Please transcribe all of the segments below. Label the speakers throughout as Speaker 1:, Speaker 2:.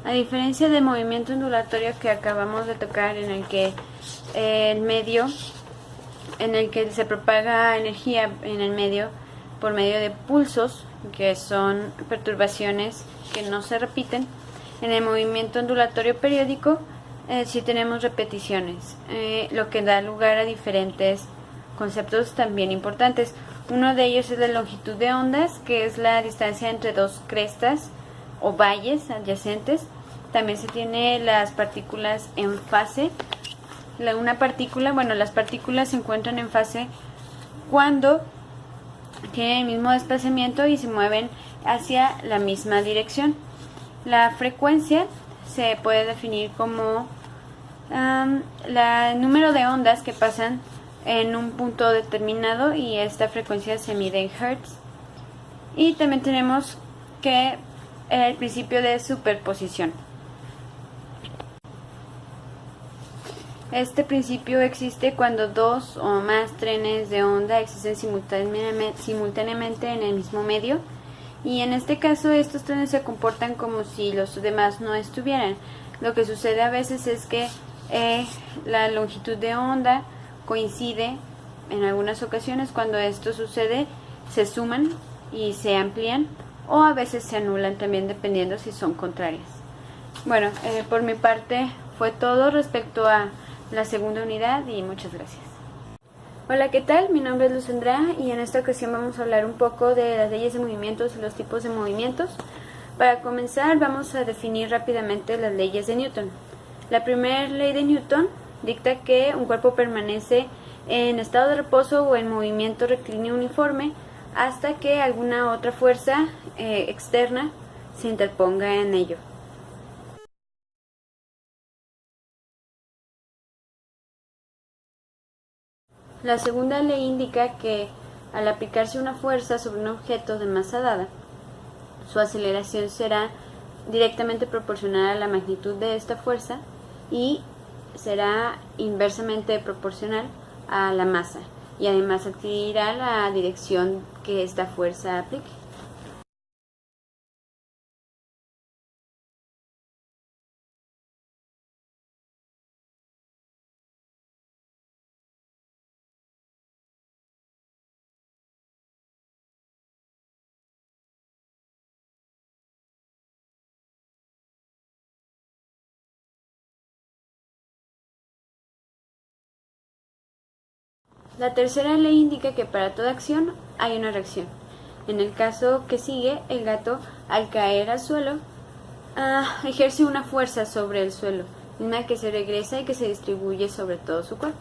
Speaker 1: A diferencia del movimiento ondulatorio que acabamos de tocar, en el que el medio, en el que se propaga energía en el medio por medio de pulsos, que son perturbaciones que no se repiten, en el movimiento ondulatorio periódico sí tenemos repeticiones, lo que da lugar a diferentes conceptos también importantes. Uno de ellos es la longitud de ondas, que es la distancia entre dos crestas o valles adyacentes. También se tiene las partículas en fase. Las partículas se encuentran en fase cuando tienen el mismo desplazamiento y se mueven hacia la misma dirección. La frecuencia se puede definir como el número de ondas que pasan en un punto determinado, y esta frecuencia se mide en hertz. Y también tenemos que el principio de superposición. Este principio existe cuando dos o más trenes de onda existen simultáneamente en el mismo medio, y en este caso estos trenes se comportan como si los demás no estuvieran. Lo que sucede a veces es que la longitud de onda coincide en algunas ocasiones. Cuando esto sucede, se suman y se amplían, o a veces se anulan también, dependiendo si son contrarias. Bueno, por mi parte fue todo respecto a la segunda unidad, y muchas gracias. Hola, ¿qué tal? Mi nombre es Luz Andrea, y en esta ocasión vamos a hablar un poco de las leyes de movimientos y los tipos de movimientos. Para comenzar, vamos a definir rápidamente las leyes de Newton. La primera ley de Newton dicta que un cuerpo permanece en estado de reposo o en movimiento rectilíneo uniforme hasta que alguna otra fuerza externa se interponga en ello. La segunda ley indica que al aplicarse una fuerza sobre un objeto de masa dada, su aceleración será directamente proporcional a la magnitud de esta fuerza y será inversamente proporcional a la masa, y además adquirirá la dirección que esta fuerza aplique. La tercera ley indica que para toda acción hay una reacción. En el caso que sigue, el gato, al caer al suelo, ejerce una fuerza sobre el suelo, misma que se regresa y que se distribuye sobre todo su cuerpo.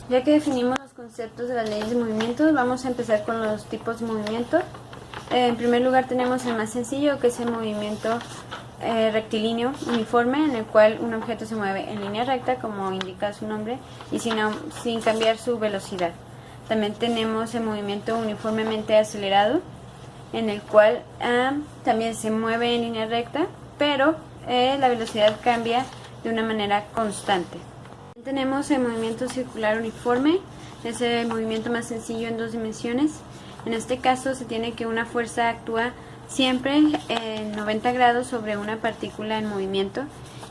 Speaker 1: Ya que definimos los conceptos de las leyes de movimiento, vamos a empezar con los tipos de movimiento. En primer lugar tenemos el más sencillo, que es el movimiento rectilíneo uniforme, en el cual un objeto se mueve en línea recta, como indica su nombre, y sin cambiar su velocidad. También tenemos el movimiento uniformemente acelerado, en el cual también se mueve en línea recta, pero la velocidad cambia de una manera constante. Tenemos el movimiento circular uniforme, es el movimiento más sencillo en 2 dimensiones. En este caso se tiene que una fuerza actúa siempre en 90 grados sobre una partícula en movimiento,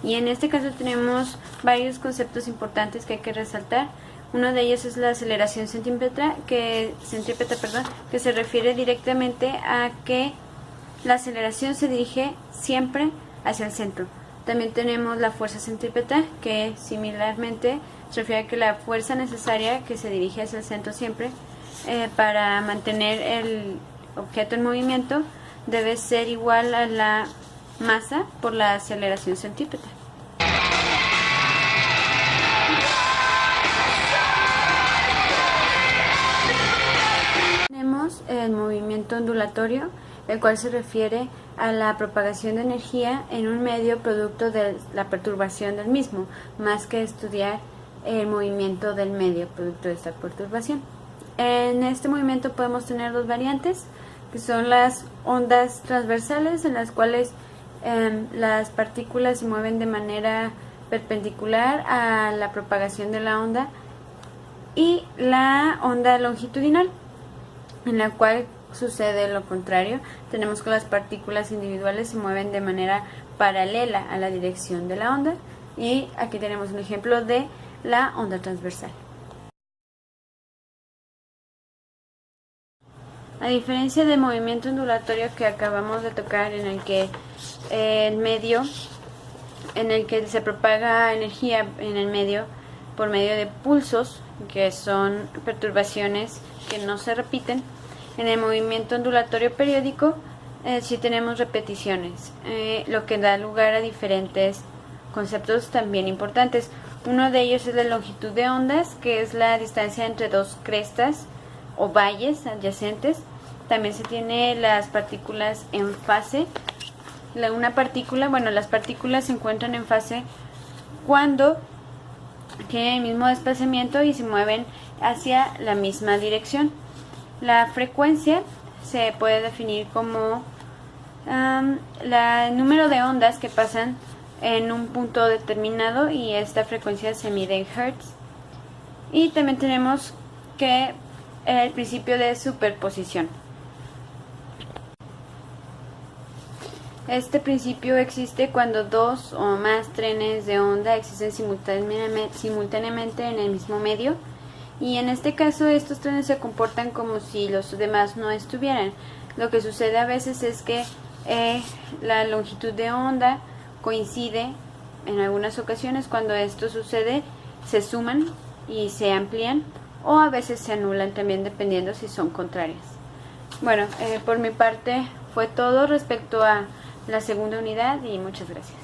Speaker 1: y en este caso tenemos varios conceptos importantes que hay que resaltar. Uno de ellos es la aceleración centrípeta, que se refiere directamente a que la aceleración se dirige siempre hacia el centro. También tenemos la fuerza centrípeta, que similarmente se refiere a que la fuerza necesaria que se dirige hacia el centro siempre para mantener el objeto en movimiento debe ser igual a la masa por la aceleración centrípeta. Tenemos el movimiento ondulatorio, el cual se refiere a la propagación de energía en un medio producto de la perturbación del mismo, más que estudiar el movimiento del medio producto de esta perturbación. En este movimiento podemos tener dos variantes, que son las ondas transversales, en las cuales las partículas se mueven de manera perpendicular a la propagación de la onda, y la onda longitudinal, en la cual sucede lo contrario. Tenemos que las partículas individuales se mueven de manera paralela a la dirección de la onda, y aquí tenemos un ejemplo de la onda transversal. A diferencia del movimiento ondulatorio que acabamos de tocar, en el que el medio, en el que se propaga energía en el medio por medio de pulsos, que son perturbaciones que no se repiten, en el movimiento ondulatorio periódico sí tenemos repeticiones, lo que da lugar a diferentes conceptos también importantes. Uno de ellos es la longitud de ondas, que es la distancia entre dos crestas o valles adyacentes. También se tiene las partículas en fase. Las partículas se encuentran en fase cuando tienen el mismo desplazamiento y se mueven hacia la misma dirección. La frecuencia se puede definir como el número de ondas que pasan en un punto determinado, y esta frecuencia se mide en hertz. Y también tenemos que el principio de superposición. Este principio existe cuando dos o más trenes de onda existen simultáneamente en el mismo medio, y en este caso estos trenes se comportan como si los demás no estuvieran. Lo que sucede a veces es que la longitud de onda coincide en algunas ocasiones. Cuando esto sucede, se suman y se amplían, o a veces se anulan también, dependiendo si son contrarias. Bueno, por mi parte fue todo respecto a la segunda unidad, y muchas gracias.